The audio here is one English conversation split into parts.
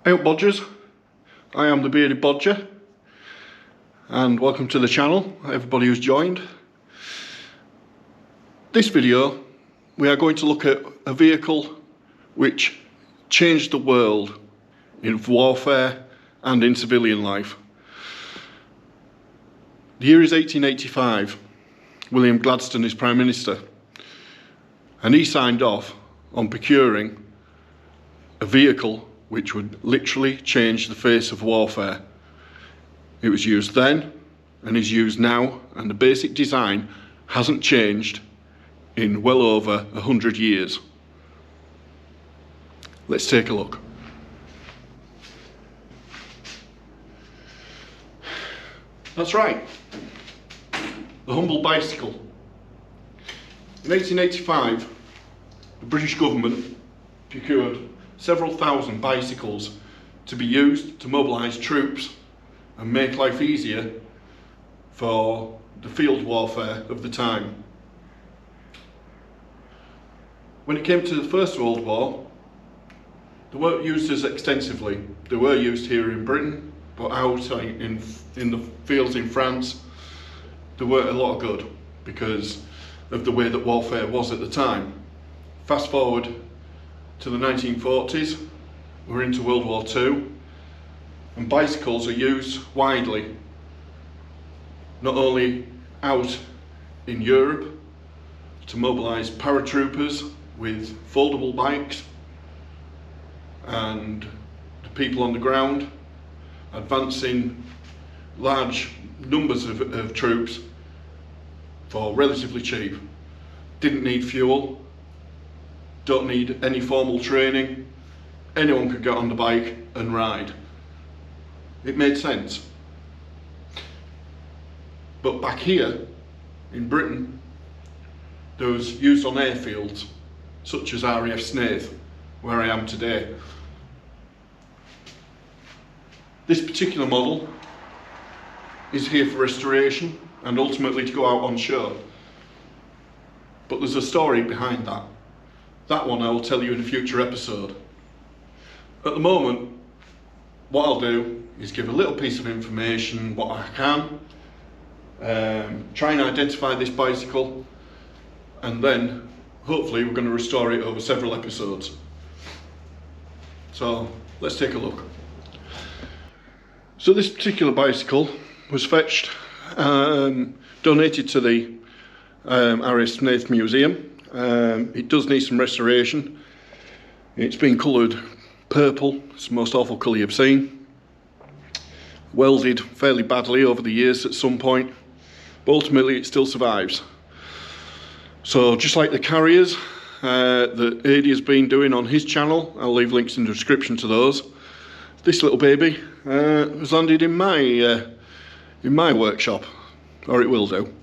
Hey up bodgers, I am the Bearded Bodger and welcome to the channel, everybody who's joined. This video we are going to look at a vehicle which changed the world in warfare and in civilian life. The year is 1885, William Gladstone is Prime Minister and he signed off on procuring a vehicle which would literally change the face of warfare. It was used then and is used now, and the basic design hasn't changed in well over 100 years. Let's take a look. That's right, the humble bicycle. In 1885, the British government procured several thousand bicycles to be used to mobilise troops and make life easier for the field warfare of the time. When it came to the First World War, they weren't used as extensively. They were used here in Britain, but out in the fields in France, they weren't a lot of good because of the way that warfare was at the time. Fast forward to the 1940s, we're into World War II, and bicycles are used widely, not only out in Europe to mobilise paratroopers with foldable bikes and the people on the ground, advancing large numbers of troops for relatively cheap. Didn't need fuel, don't need any formal training, anyone could get on the bike and ride. It made sense. But back here in Britain, there was used on airfields such as RAF Snaith, where I am today. This particular model is here for restoration and ultimately to go out on show. But there's a story behind that. That one I will tell you in a future episode. At the moment, what I'll do is give a little piece of information, what I can, try and identify this bicycle, and then hopefully we're going to restore it over several episodes. So let's take a look. So this particular bicycle was fetched, donated to the RAF Snaith Museum. It does need some restoration. It's been coloured purple, it's the most awful colour you've seen. Welded fairly badly over the years at some point, but ultimately it still survives. So just like the Karriers that Adi has been doing on his channel, I'll leave links in the description to those. This little baby has landed in my workshop, or it will do.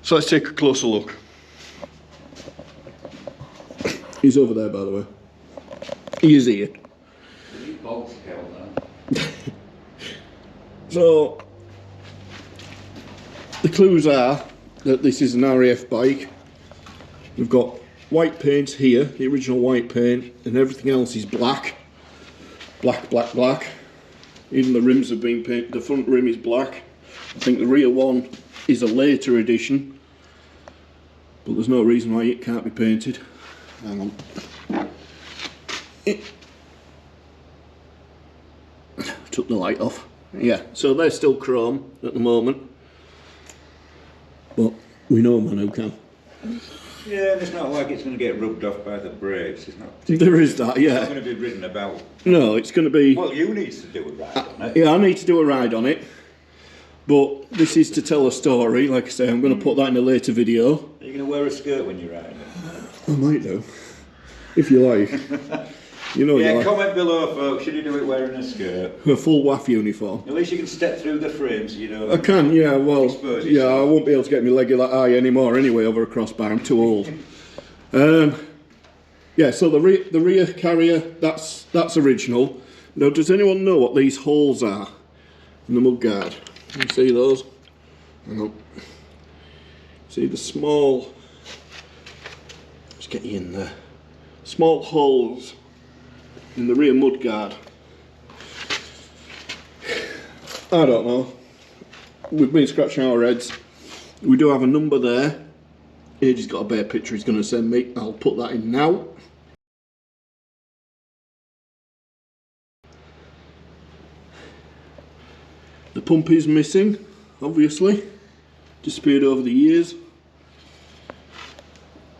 So let's take a closer look. He's over there, by the way. He is here. So, the clues are that this is an RAF bike. We've got white paint here, the original white paint, and everything else is black. Black, black, black. Even the rims have been painted. The front rim is black. I think the rear one is a later edition, but there's no reason why it can't be painted. Hang on. Took the light off. Yeah, so they're still chrome at the moment, but we know man who can. Yeah, it's not like it's going to get rubbed off by the brakes. It's not. There is that, yeah. It's not going to be ridden about. No, it's going to be. Well, you need to do a ride on it. Yeah, I need to do a ride on it, but this is to tell a story. Like I say, I'm going to put that in a later video. Are you going to wear a skirt when you're riding? I might do, if you like. You know, yeah, you like. comment below, folks. Should you do it wearing a skirt? A full WWII uniform. At least you can step through the frames, you know. I can, yeah. Well, yeah, I won't be able to get my leg that high anymore anyway over a crossbar. I'm too old. Yeah. So the rear carrier, that's original. Now, does anyone know what these holes are in the mudguard? Can you see those? Hang on. See the small. Let's get you in there. Small holes in the rear mudguard. I don't know. We've been scratching our heads. We do have a number there. Age's got a bare picture he's going to send me. I'll put that in now. The pump is missing, obviously. Disappeared over the years.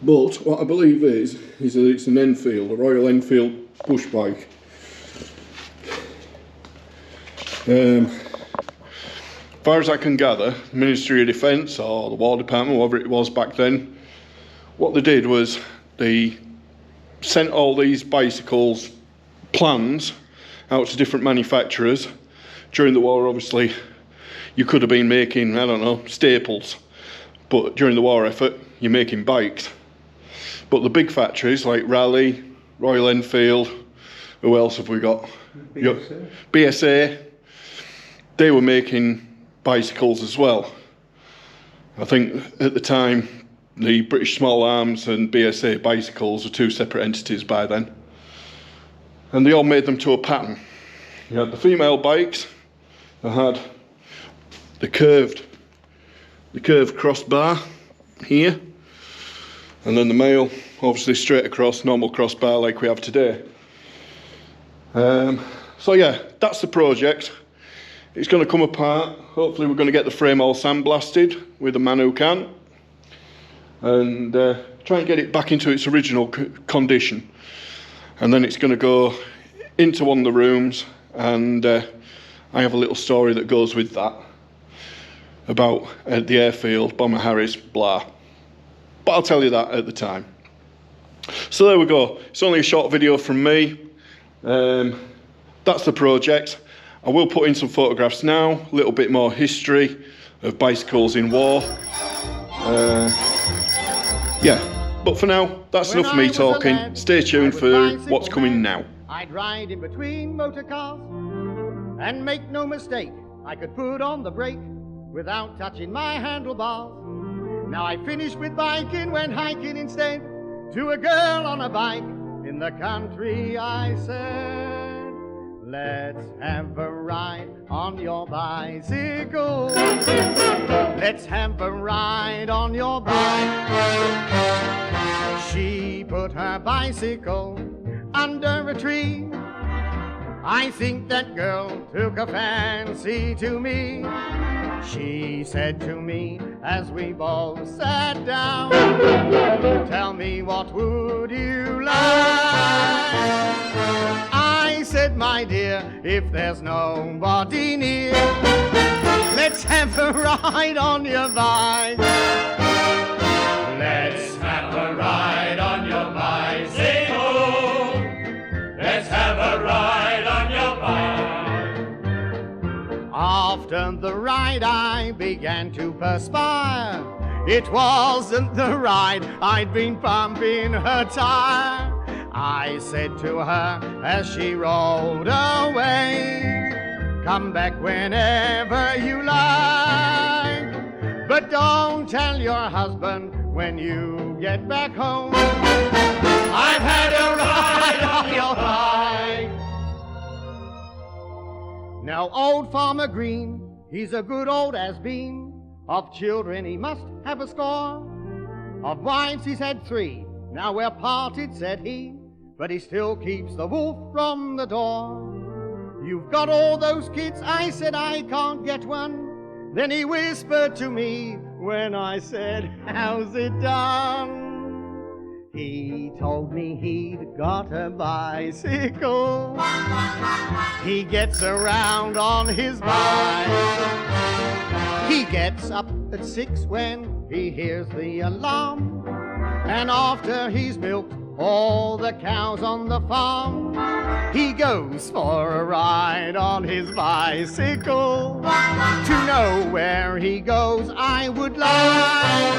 But what I believe is that it's an Enfield, a Royal Enfield push bike. As far as I can gather, the Ministry of Defence or the War Department, whatever it was back then, what they did was they sent all these bicycles plans out to different manufacturers. During the war, obviously, you could have been making, I don't know, staples, but during the war effort, you're making bikes. But the big factories like Raleigh, Royal Enfield, who else have we got? BSA. They were making bicycles as well. I think at the time the British Small Arms and BSA bicycles were two separate entities by then. And they all made them to a pattern. You had the female bikes that had the curved crossbar here, and then the male obviously straight across, normal crossbar like we have today. So yeah, that's the project. It's going to come apart. Hopefully we're going to get the frame all sandblasted with a man who can, and try and get it back into its original condition. And then it's going to go into one of the rooms, and I have a little story that goes with that about the airfield, Bomber Harris, blah. But I'll tell you that at the time. So there we go. It's only a short video from me. That's the project. I will put in some photographs now, a little bit more history of bicycles in war. Yeah, but for now, that's enough of me talking. Stay tuned for what's coming now. I'd ride in between motor cars, and make no mistake, I could put on the brake without touching my handlebars. Now I finished with biking, went hiking instead, to a girl on a bike in the country. I said, let's have a ride on your bicycle. Let's have a ride on your bike. She put her bicycle under a tree. I think that girl took a fancy to me. She said to me as we both sat down, tell me, what would you like? I said, my dear, if there's nobody near, let's have a ride on your bike. Let's have a ride on your bicycle. Let's have a ride on your bike. After the ride I began to perspire. It wasn't the ride, I'd been pumping her tire. I said to her as she rolled away, come back whenever you like, but don't tell your husband when you get back home I've had a ride on your bike. Now old Farmer Green, he's a good old has-been. Of children he must have a score. Of wives he's had 3, now we're parted, said he, but he still keeps the wolf from the door. You've got all those kids, I said, I can't get one. Then he whispered to me when I said, how's it done? He told me he'd got a bicycle. He gets around on his bike. He gets up at 6 when he hears the alarm, and after he's milked all the cows on the farm, he goes for a ride on his bicycle. To know where he goes I would like.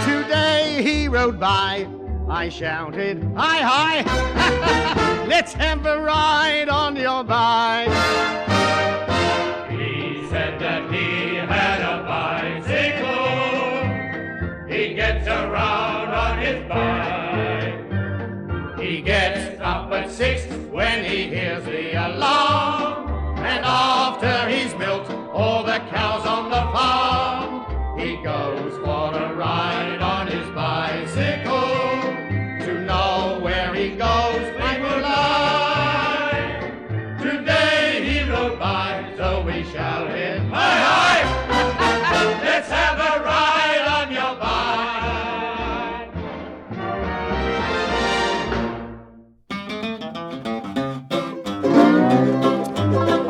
Today he rode by, I shouted, hi, hi, let's have a ride on your bike. He said that he had a bicycle. He gets around on his bike. He gets up at 6 he hears the alarm. And after he's milked all the cows on the farm, he goes for a ride on his bicycle to know where he goes he will lie. Today he rode by, so we shall hit. Hi, hi! Let's have a ride on your bike.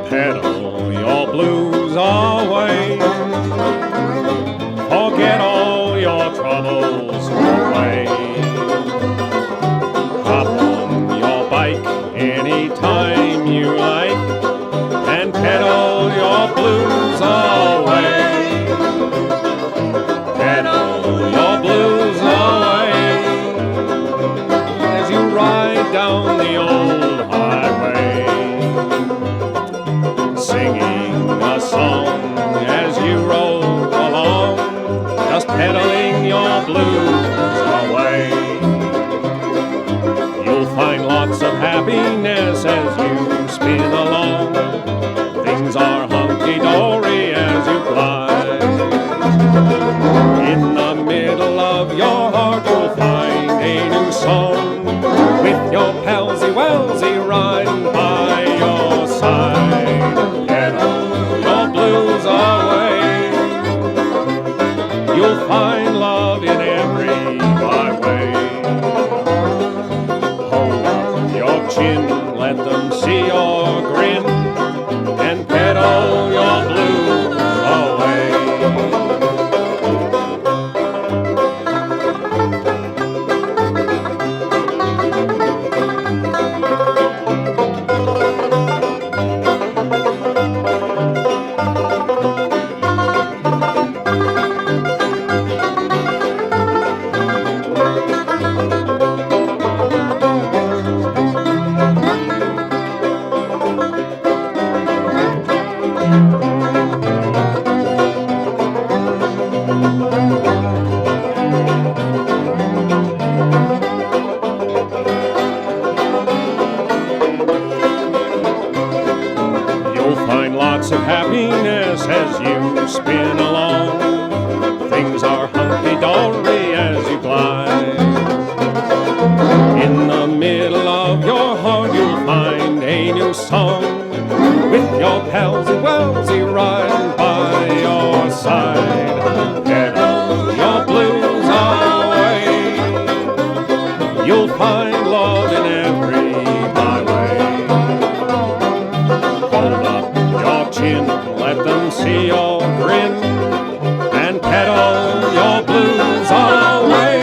Pedal your blues away. Forget all your troubles away. Hop on your bike anytime you like and pedal your blues away. Pedal your blues away as you ride down the old highway, singing a song as you roll along, just pedaling your blues away. You'll find lots of happiness as you spin along. Things are hunky-dory as you glide. In the middle of your heart you'll find a new song, with your palsy-walsy riding by your side. Pedal your blues away. You'll find love in every byway. Hold up your chin, let them see your grin, and pedal your blues away. You'll find lots of happiness as you spin along. Things are hunky-dory as you glide. In the middle of your heart you'll find a new song, with your palsy-walsy riding by your side. Pedal your blues away. You'll find love in every byway. Hold up your chin, let them see your grin, and pedal your blues away.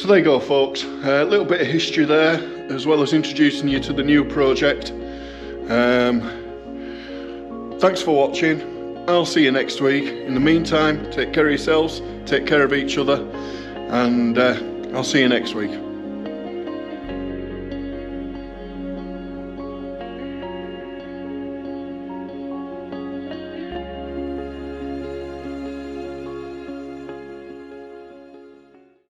So there you go, folks. A little bit of history there, as well as introducing you to the new project. Thanks for watching. I'll see you next week. In the meantime, take care of yourselves, take care of each other, and I'll see you next week.